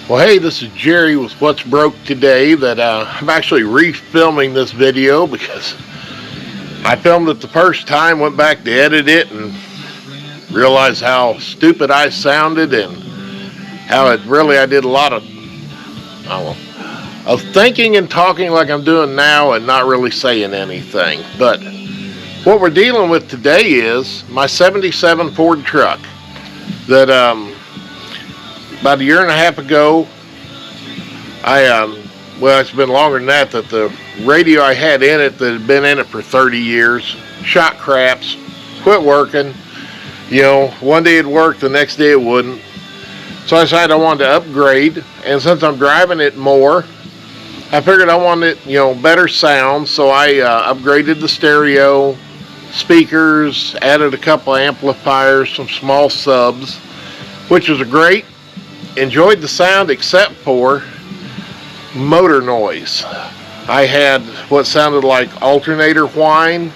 Well, hey, this is Jerry with What's Broke Today. I'm actually refilming this video because I filmed it the first time, went back to edit it, and realized how stupid I sounded and how I did a lot of thinking and talking like I'm doing now and not really saying anything. But what we're dealing with today is my 77 Ford truck that about a year and a half ago, it's been longer than that the radio I had in it that had been in it for 30 years shot craps, quit working. One day it'd work, the next day it wouldn't. So I decided I wanted to upgrade, and since I'm driving it more, I figured I wanted, better sound, so I upgraded the stereo, speakers, added a couple of amplifiers, some small subs, which was great. Enjoyed the sound except for motor noise. I had what sounded like alternator whine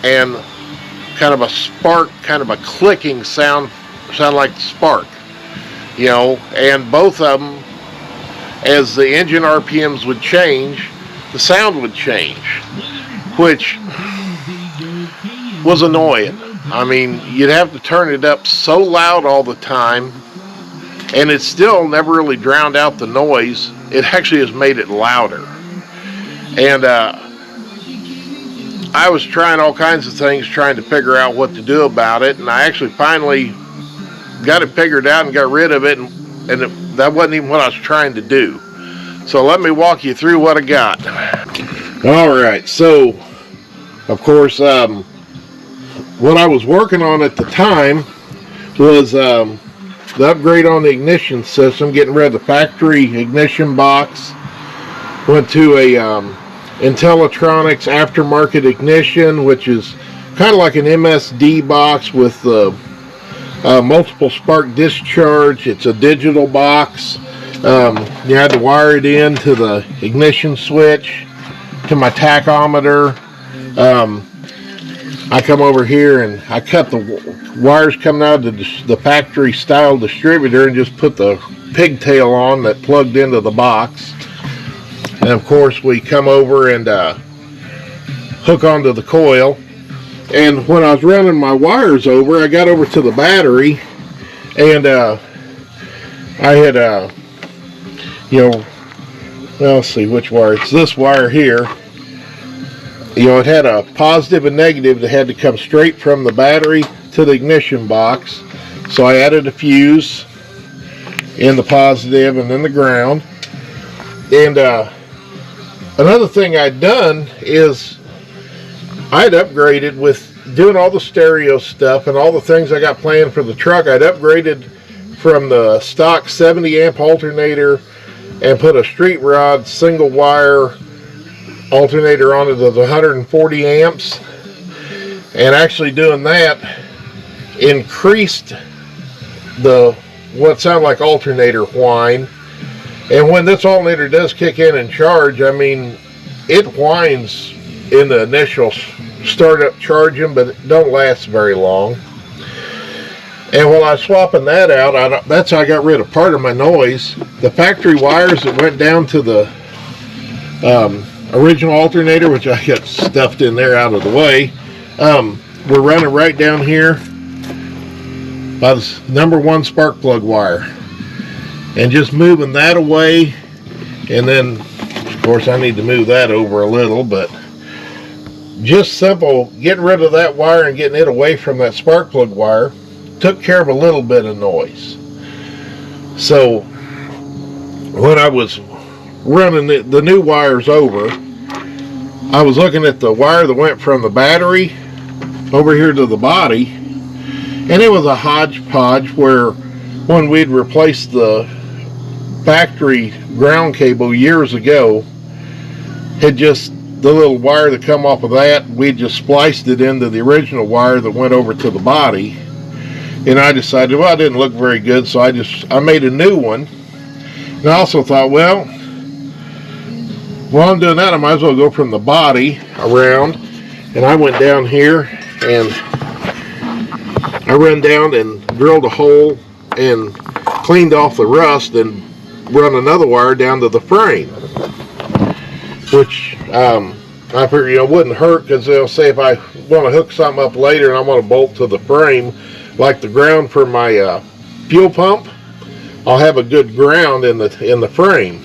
and kind of a spark, kind of a clicking sound, sounded like the spark, and both of them, as the engine RPMs would change, the sound would change, which was annoying. I mean, you'd have to turn it up so loud all the time, and it still never really drowned out the noise. It actually has made it louder. And I was trying all kinds of things, trying to figure out what to do about it, and I actually finally got it figured out and got rid of it, and that wasn't even what I was trying to do. So let me walk you through what I got. Alright, so of course what I was working on at the time was the upgrade on the ignition system, getting rid of the factory ignition box. Went to a Intellitronics aftermarket ignition, which is kind of like an MSD box with multiple spark discharge. It's a digital box. You had to wire it in to the ignition switch, to my tachometer. I come over here and I cut the wires coming out of the factory style distributor and just put the pigtail on that plugged into the box. And of course we come over and hook onto the coil. And when I was running my wires over, I got over to the battery, and I had let's see which wire. It's this wire here. It had a positive and negative that had to come straight from the battery to the ignition box. So I added a fuse in the positive and then the ground. And another thing I'd done is I'd upgraded with doing all the stereo stuff and all the things I got planned for the truck. I'd upgraded from the stock 70 amp alternator and put a street rod single wire alternator on it of 140 amps, and actually doing that increased the what sounded like alternator whine. And when this alternator does kick in and charge, I mean, it whines in the initial startup charging, but it don't last very long. And while I was swapping that out, that's how I got rid of part of my noise. The factory wires that went down to the original alternator, which I got stuffed in there out of the way, we're running right down here by this #1 spark plug wire, and just moving that away. And then of course I need to move that over a little, but just simple getting rid of that wire and getting it away from that spark plug wire took care of a little bit of noise. So when I was running the new wires over, I was looking at the wire that went from the battery over here to the body, and it was a hodgepodge where when we'd replaced the factory ground cable years ago, had just the little wire that come off of that, we just spliced it into the original wire that went over to the body. And I decided, well, it didn't look very good, so I made a new one. And I also thought, well, while I'm doing that, I might as well go from the body around. And I went down here and I ran down and drilled a hole and cleaned off the rust and run another wire down to the frame, which I figured, it wouldn't hurt, because they'll say if I want to hook something up later and I want to bolt to the frame, like the ground for my fuel pump, I'll have a good ground in the frame.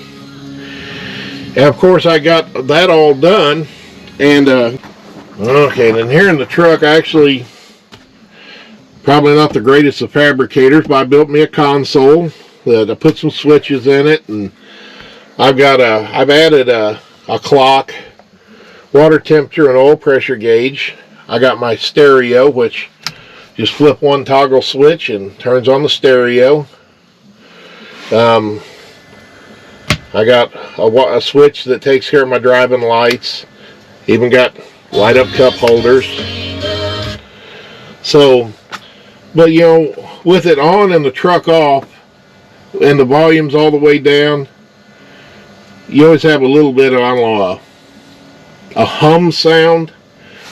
And of course I got that all done, and okay, then here in the truck, actually probably not the greatest of fabricators, but I built me a console that I put some switches in it, and I've added a clock, water temperature, and oil pressure gauge. I got my stereo, which just flip one toggle switch and turns on the stereo. I got a switch that takes care of my driving lights. Even got light up cup holders. So, but with it on and the truck off and the volumes all the way down, you always have a little bit of, I don't know, a hum sound.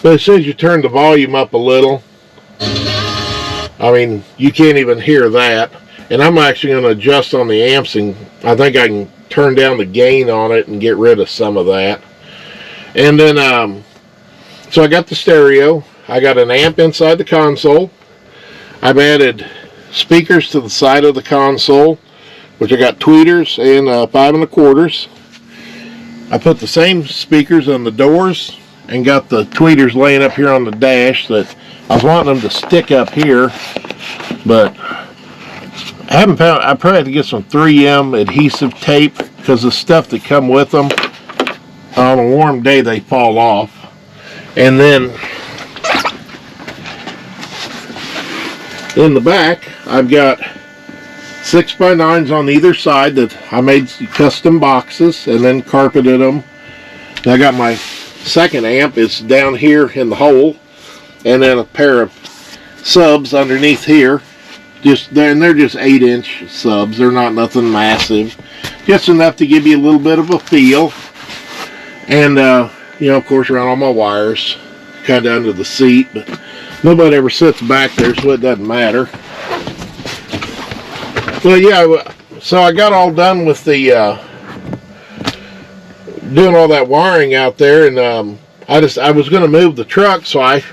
But as soon as you turn the volume up a little, I mean, you can't even hear that. And I'm actually going to adjust on the amps, and I think I can turn down the gain on it and get rid of some of that. And then, so I got the stereo. I got an amp inside the console. I've added speakers to the side of the console, which I got tweeters and 5 1/4. I put the same speakers on the doors and got the tweeters laying up here on the dash that I was wanting them to stick up here, but I haven't found. I probably had to get some 3M adhesive tape, because the stuff that come with them, on a warm day they fall off. And then in the back, I've got 6x9s on either side that I made custom boxes and then carpeted them. And I got my second amp, it's down here in the hole, and then a pair of subs underneath here. They're just 8-inch subs. They're not nothing massive, just enough to give you a little bit of a feel. And of course, around all my wires, kind of under the seat, but nobody ever sits back there, so it doesn't matter. Well, yeah, so I got all done with the doing all that wiring out there, and I was going to move the truck, so I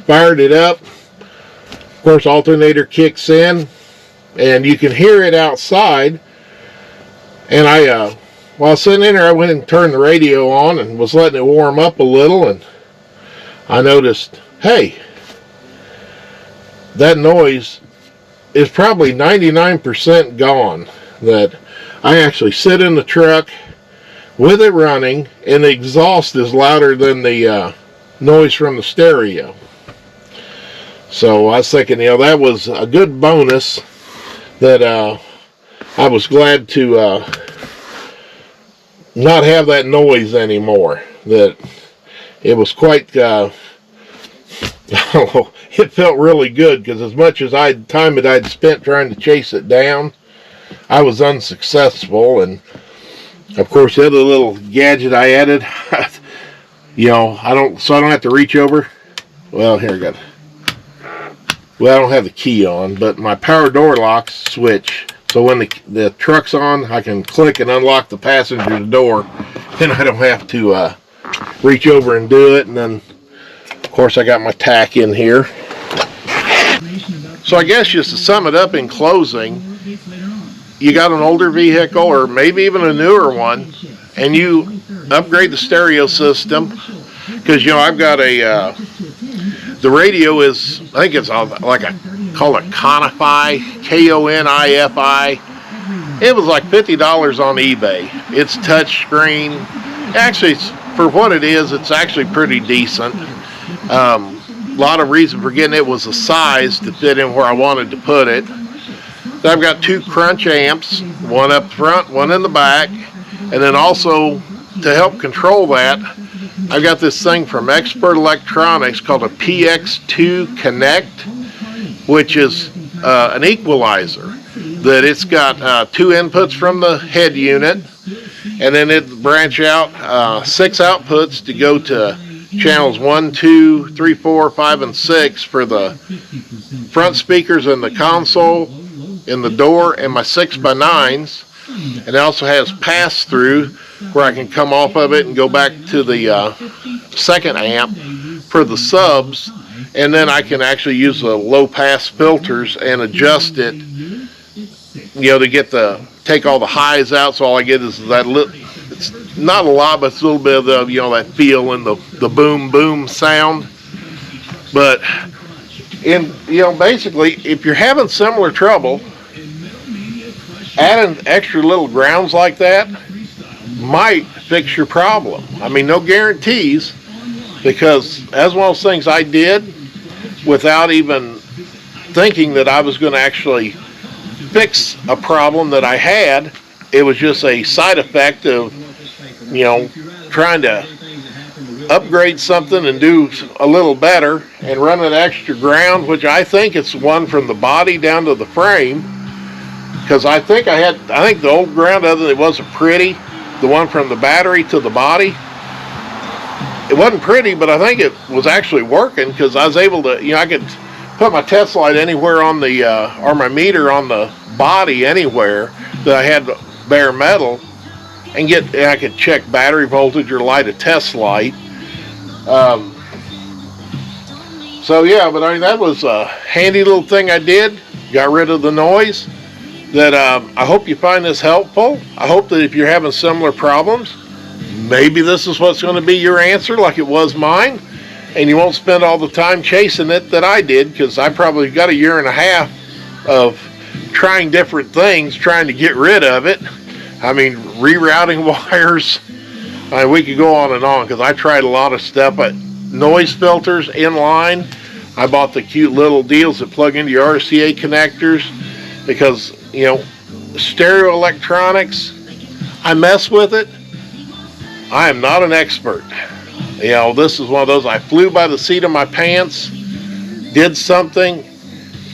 fired it up. Of course, alternator kicks in, and you can hear it outside. And while I was sitting in there, I went and turned the radio on and was letting it warm up a little, and I noticed, hey, that noise is probably 99% gone. That I actually sit in the truck with it running, and the exhaust is louder than the noise from the stereo. So I was thinking, that was a good bonus, that I was glad to not have that noise anymore. That it was quite, I don't know, it felt really good, because as much as time that I'd spent trying to chase it down, I was unsuccessful. And of course, the other little gadget I added, I don't have to reach over. Well, here I got. Well, I don't have the key on, but my power door lock switch. So when the truck's on, I can click and unlock the passenger door, and I don't have to reach over and do it. And then, of course, I got my tack in here. So I guess just to sum it up in closing, you got an older vehicle, or maybe even a newer one, and you upgrade the stereo system, because I've got the radio is, I think it's call it Konify, Konifi. It was like $50 on eBay. It's touchscreen. Actually, for what it is, it's actually pretty decent. A lot of reason for getting it was the size to fit in where I wanted to put it. So I've got 2 crunch amps, one up front, one in the back, and then also to help control that, I've got this thing from Expert Electronics called a PX2 Connect, which is an equalizer. That it's got 2 inputs from the head unit, and then it branch out 6 outputs to go to channels 1, 2, 3, 4, 5, and 6 for the front speakers in the console, in the door, and my 6x9s. and it also has pass through where I can come off of it and go back to the second amp for the subs, and then I can actually use the low pass filters and adjust it, to get take all the highs out, so all I get is that it's not a lot, but it's a little bit of the that feel and the boom boom sound. But basically, if you're having similar trouble, adding extra little grounds like that might fix your problem. I mean, no guarantees, because that's one of those things I did without even thinking that I was going to actually fix a problem that I had. It was just a side effect of, trying to upgrade something and do a little better and run an extra ground, which I think it's one from the body down to the frame, because I think the old ground, other than it wasn't pretty, the one from the battery to the body, it wasn't pretty, but I think it was actually working, because I was able to, I could put my test light anywhere on the, or my meter on the body anywhere that I had bare metal, and I could check battery voltage or light a test light. So yeah, but I mean, that was a handy little thing I did. Got rid of the noise. That I hope you find this helpful. I hope that if you're having similar problems, maybe this is what's going to be your answer, like it was mine, and you won't spend all the time chasing it that I did, because I probably got 1.5 years of trying different things, trying to get rid of it. I mean, rerouting wires. I mean, we could go on and on, because I tried a lot of stuff. But noise filters inline, I bought the cute little deals that plug into your RCA connectors, because stereo electronics, I mess with it. I am not an expert. This is one of those, I flew by the seat of my pants, did something,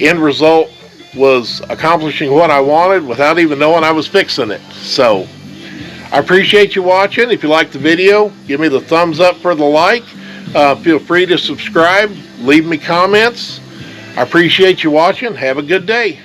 end result was accomplishing what I wanted without even knowing I was fixing it. So I appreciate you watching. If you liked the video, give me the thumbs up for the like. Feel free to subscribe, leave me comments. I appreciate you watching. Have a good day.